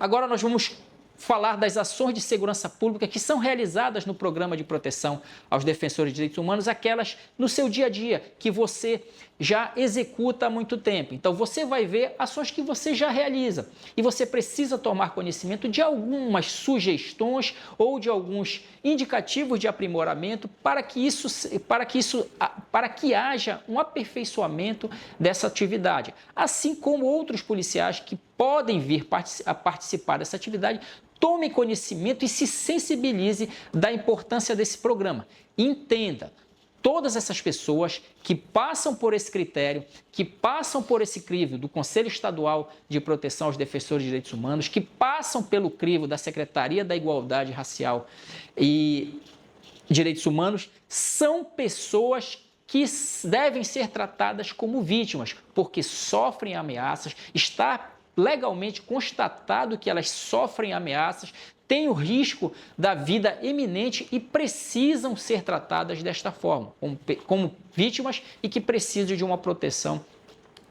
Agora nós vamos falar das ações de segurança pública que são realizadas no Programa de Proteção aos Defensores de Direitos Humanos, aquelas no seu dia a dia, que você já executa há muito tempo. Então, você vai ver ações que você já realiza e você precisa tomar conhecimento de algumas sugestões ou de alguns indicativos de aprimoramento para que haja um aperfeiçoamento dessa atividade, assim como outros policiais que podem vir a participar dessa atividade. Tome conhecimento e se sensibilize da importância desse programa. Entenda, todas essas pessoas que passam por esse critério, que passam por esse crivo do Conselho Estadual de Proteção aos Defensores de Direitos Humanos, que passam pelo crivo da Secretaria da Igualdade Racial e Direitos Humanos, são pessoas que devem ser tratadas como vítimas, porque sofrem ameaças, está legalmente constatado que elas sofrem ameaças, têm o risco da vida iminente e precisam ser tratadas desta forma, como vítimas e que precisam de uma proteção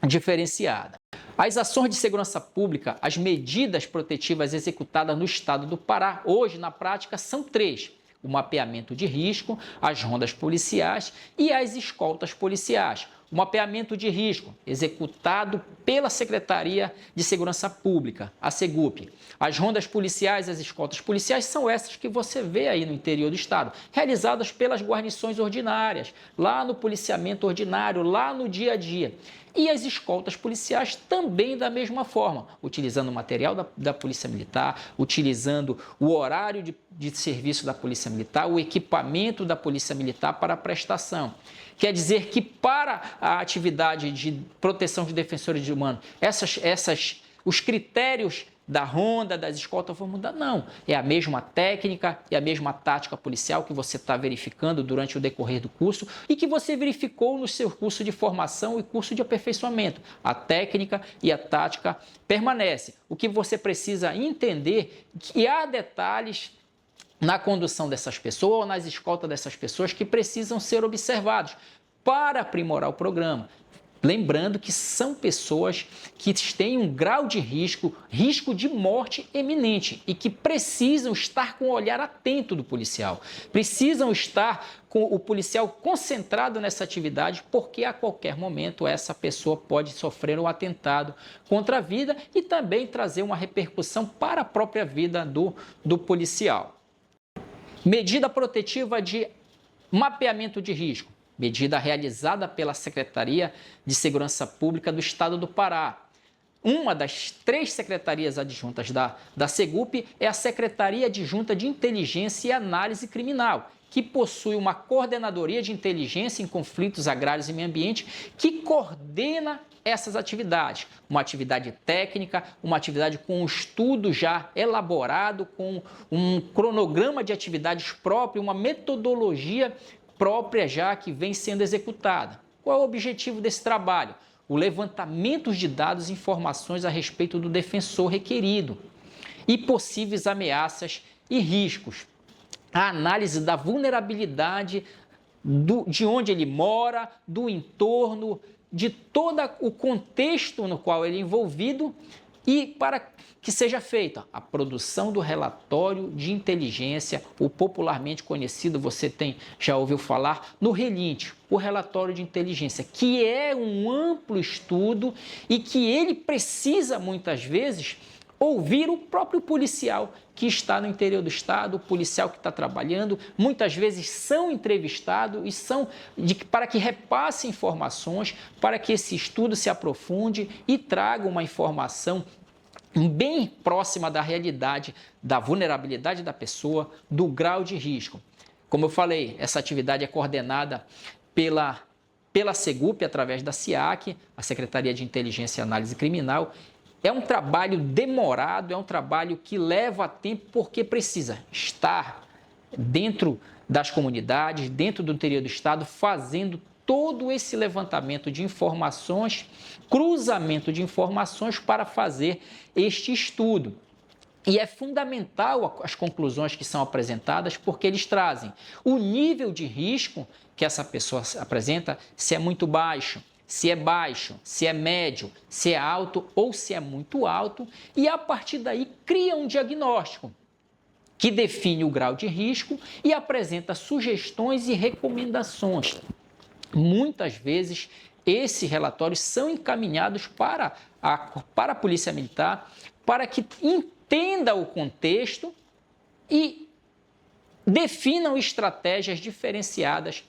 diferenciada. As ações de segurança pública, as medidas protetivas executadas no estado do Pará, hoje na prática são 3. O mapeamento de risco, as rondas policiais e as escoltas policiais. O mapeamento de risco, executado pela Secretaria de Segurança Pública, a SEGUP. As rondas policiais e as escoltas policiais são essas que você vê aí no interior do estado, realizadas pelas guarnições ordinárias, lá no policiamento ordinário, lá no dia a dia. E as escoltas policiais também da mesma forma, utilizando o material da Polícia Militar, utilizando o horário de serviço da Polícia Militar, o equipamento da Polícia Militar para a prestação. Quer dizer que para a atividade de proteção de defensores humanos, os critérios da ronda, das escoltas vão mudar? Não. É a mesma técnica e a mesma tática policial que você está verificando durante o decorrer do curso e que você verificou no seu curso de formação e curso de aperfeiçoamento. A técnica e a tática permanecem. O que você precisa entender é que há detalhes na condução dessas pessoas ou nas escoltas dessas pessoas que precisam ser observados para aprimorar o programa. Lembrando que são pessoas que têm um grau de risco de morte eminente e que precisam estar com o olhar atento do policial. Precisam estar com o policial concentrado nessa atividade, porque a qualquer momento essa pessoa pode sofrer um atentado contra a vida e também trazer uma repercussão para a própria vida do policial. Medida protetiva de mapeamento de risco. Medida realizada pela Secretaria de Segurança Pública do Estado do Pará. Uma das 3 secretarias adjuntas da SEGUP é a Secretaria Adjunta de Inteligência e Análise Criminal, que possui uma coordenadoria de inteligência em conflitos agrários e meio ambiente que coordena essas atividades. Uma atividade técnica, uma atividade com um estudo já elaborado, com um cronograma de atividades próprio, uma metodologia própria já que vem sendo executada. Qual é o objetivo desse trabalho? O levantamento de dados e informações a respeito do defensor requerido e possíveis ameaças e riscos. A análise da vulnerabilidade de onde ele mora, do entorno, de todo o contexto no qual ele é envolvido e para que seja feita a produção do relatório de inteligência, o popularmente conhecido, já ouviu falar, no RELINT, o relatório de inteligência, que é um amplo estudo e que ele precisa muitas vezes ouvir o próprio policial que está no interior do estado, o policial que está trabalhando, muitas vezes são entrevistados e para que repasse informações, para que esse estudo se aprofunde e traga uma informação bem próxima da realidade, da vulnerabilidade da pessoa, do grau de risco. Como eu falei, essa atividade é coordenada pela SEGUP, através da SIAC, a Secretaria de Inteligência e Análise Criminal. É um trabalho demorado, é um trabalho que leva tempo porque precisa estar dentro das comunidades, dentro do interior do estado, fazendo todo esse levantamento de informações, cruzamento de informações para fazer este estudo. E é fundamental as conclusões que são apresentadas porque eles trazem o nível de risco que essa pessoa apresenta, se é muito baixo, se é baixo, se é médio, se é alto ou se é muito alto, e a partir daí cria um diagnóstico que define o grau de risco e apresenta sugestões e recomendações. Muitas vezes, esses relatórios são encaminhados para a Polícia Militar para que entenda o contexto e definam estratégias diferenciadas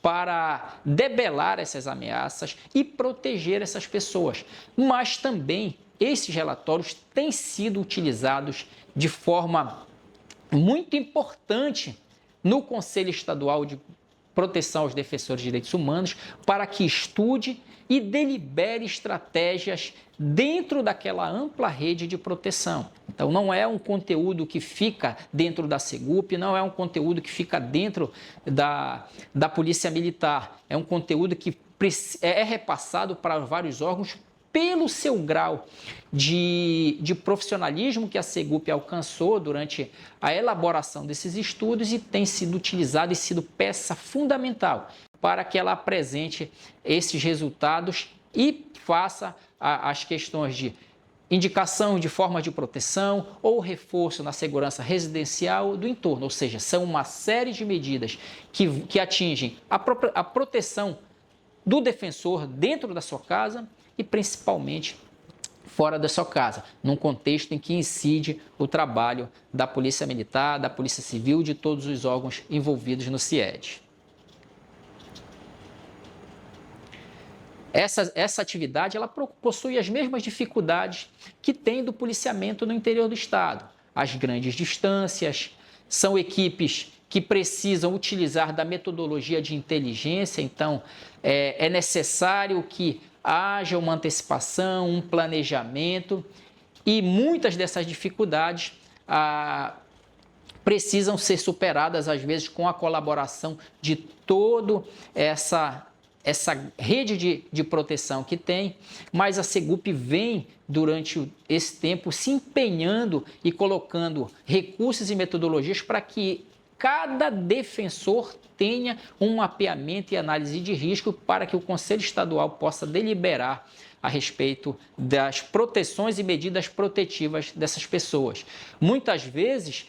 para debelar essas ameaças e proteger essas pessoas. Mas também esses relatórios têm sido utilizados de forma muito importante no Conselho Estadual de Proteção aos Defensores de Direitos Humanos para que estude e delibere estratégias dentro daquela ampla rede de proteção. Então, não é um conteúdo que fica dentro da Segup, não é um conteúdo que fica dentro da Polícia Militar, é um conteúdo que é repassado para vários órgãos pelo seu grau de profissionalismo que a Segup alcançou durante a elaboração desses estudos e tem sido utilizado e sido peça fundamental para que ela apresente esses resultados e faça as questões de indicação de formas de proteção ou reforço na segurança residencial do entorno, ou seja, são uma série de medidas que atingem a proteção do defensor dentro da sua casa e principalmente fora da sua casa, num contexto em que incide o trabalho da Polícia Militar, da Polícia Civil, de todos os órgãos envolvidos no CIED. Essa atividade ela possui as mesmas dificuldades que tem do policiamento no interior do estado. As grandes distâncias, são equipes que precisam utilizar da metodologia de inteligência, então é necessário que haja uma antecipação, um planejamento e muitas dessas dificuldades precisam ser superadas, às vezes, com a colaboração de toda essa rede de proteção que tem, mas a Segup vem, durante esse tempo, se empenhando e colocando recursos e metodologias para que cada defensor tenha um mapeamento e análise de risco para que o Conselho Estadual possa deliberar a respeito das proteções e medidas protetivas dessas pessoas. Muitas vezes,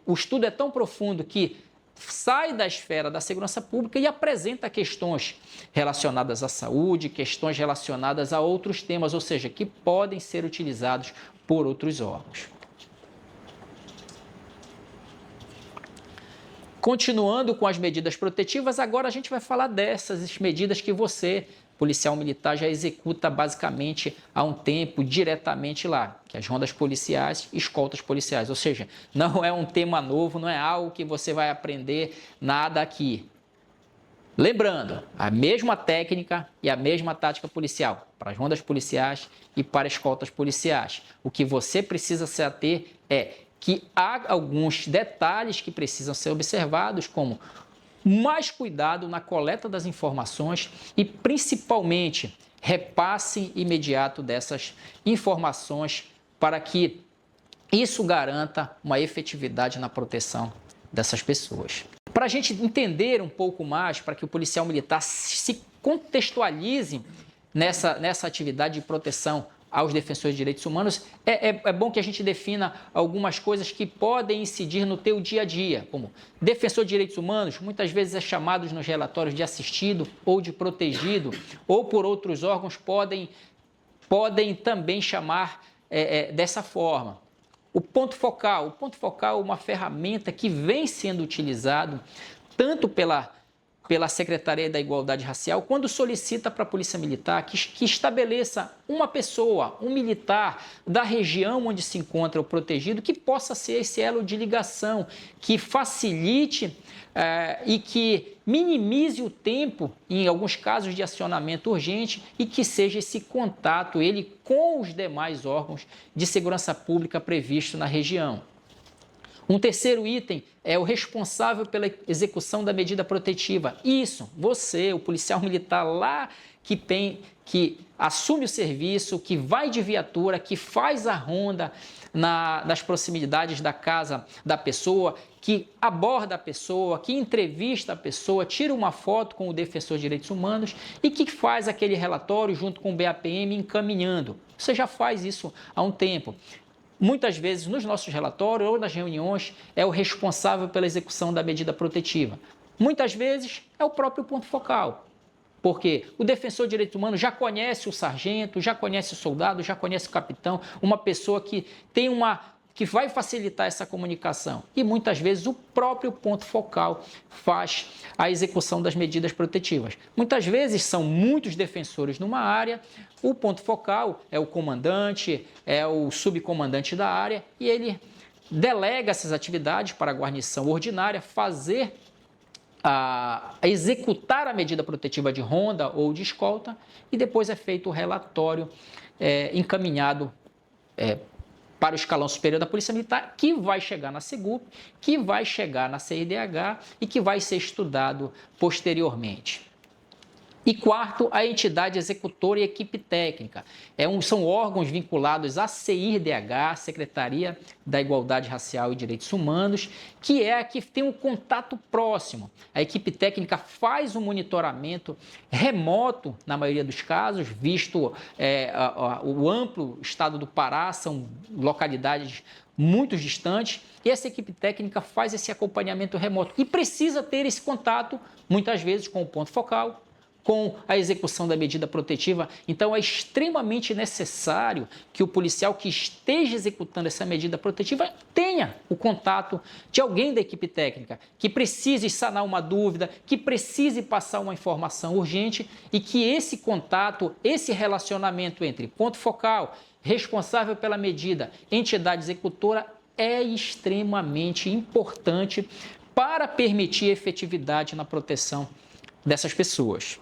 o estudo é tão profundo que sai da esfera da segurança pública e apresenta questões relacionadas à saúde, questões relacionadas a outros temas, ou seja, que podem ser utilizados por outros órgãos. Continuando com as medidas protetivas, agora a gente vai falar dessas medidas que você, policial militar, já executa basicamente há um tempo, diretamente lá, que é as rondas policiais e escoltas policiais. Ou seja, não é um tema novo, não é algo que você vai aprender nada aqui. Lembrando, a mesma técnica e a mesma tática policial para as rondas policiais e para escoltas policiais. O que você precisa se ater é que há alguns detalhes que precisam ser observados, como mais cuidado na coleta das informações e, principalmente, repasse imediato dessas informações para que isso garanta uma efetividade na proteção dessas pessoas. Para a gente entender um pouco mais, para que o policial militar se contextualize nessa atividade de proteção aos defensores de direitos humanos, é bom que a gente defina algumas coisas que podem incidir no teu dia a dia, como defensor de direitos humanos, muitas vezes é chamado nos relatórios de assistido ou de protegido, ou por outros órgãos podem também chamar dessa forma. O ponto focal é uma ferramenta que vem sendo utilizado tanto pela Secretaria da Igualdade Racial, quando solicita para a Polícia Militar que estabeleça uma pessoa, um militar da região onde se encontra o protegido, que possa ser esse elo de ligação, que facilite e que minimize o tempo, em alguns casos de acionamento urgente, e que seja esse contato, ele com os demais órgãos de segurança pública previsto na região. Um terceiro item é o responsável pela execução da medida protetiva. Isso, você, o policial militar lá que que assume o serviço, que vai de viatura, que faz a ronda nas proximidades da casa da pessoa, que aborda a pessoa, que entrevista a pessoa, tira uma foto com o defensor de direitos humanos e que faz aquele relatório junto com o BAPM encaminhando. Você já faz isso há um tempo. Muitas vezes, nos nossos relatórios ou nas reuniões, é o responsável pela execução da medida protetiva. Muitas vezes, é o próprio ponto focal. Porque o defensor de direitos humanos já conhece o sargento, já conhece o soldado, já conhece o capitão, uma pessoa que que vai facilitar essa comunicação. E muitas vezes o próprio ponto focal faz a execução das medidas protetivas. Muitas vezes são muitos defensores numa área, o ponto focal é o comandante, é o subcomandante da área e ele delega essas atividades para a guarnição ordinária a executar a medida protetiva de ronda ou de escolta e depois é feito o relatório encaminhado para o escalão superior da Polícia Militar, que vai chegar na SEGUP, que vai chegar na CIDH e que vai ser estudado posteriormente. E quarto, a entidade executora e equipe técnica. São órgãos vinculados à CIRDH, Secretaria da Igualdade Racial e Direitos Humanos, que é a que tem um contato próximo. A equipe técnica faz um monitoramento remoto, na maioria dos casos, visto o amplo estado do Pará, são localidades muito distantes, e essa equipe técnica faz esse acompanhamento remoto e precisa ter esse contato, muitas vezes, com o ponto focal, com a execução da medida protetiva. Então, é extremamente necessário que o policial que esteja executando essa medida protetiva tenha o contato de alguém da equipe técnica, que precise sanar uma dúvida, que precise passar uma informação urgente e que esse contato, esse relacionamento entre ponto focal, responsável pela medida, entidade executora, é extremamente importante para permitir efetividade na proteção dessas pessoas.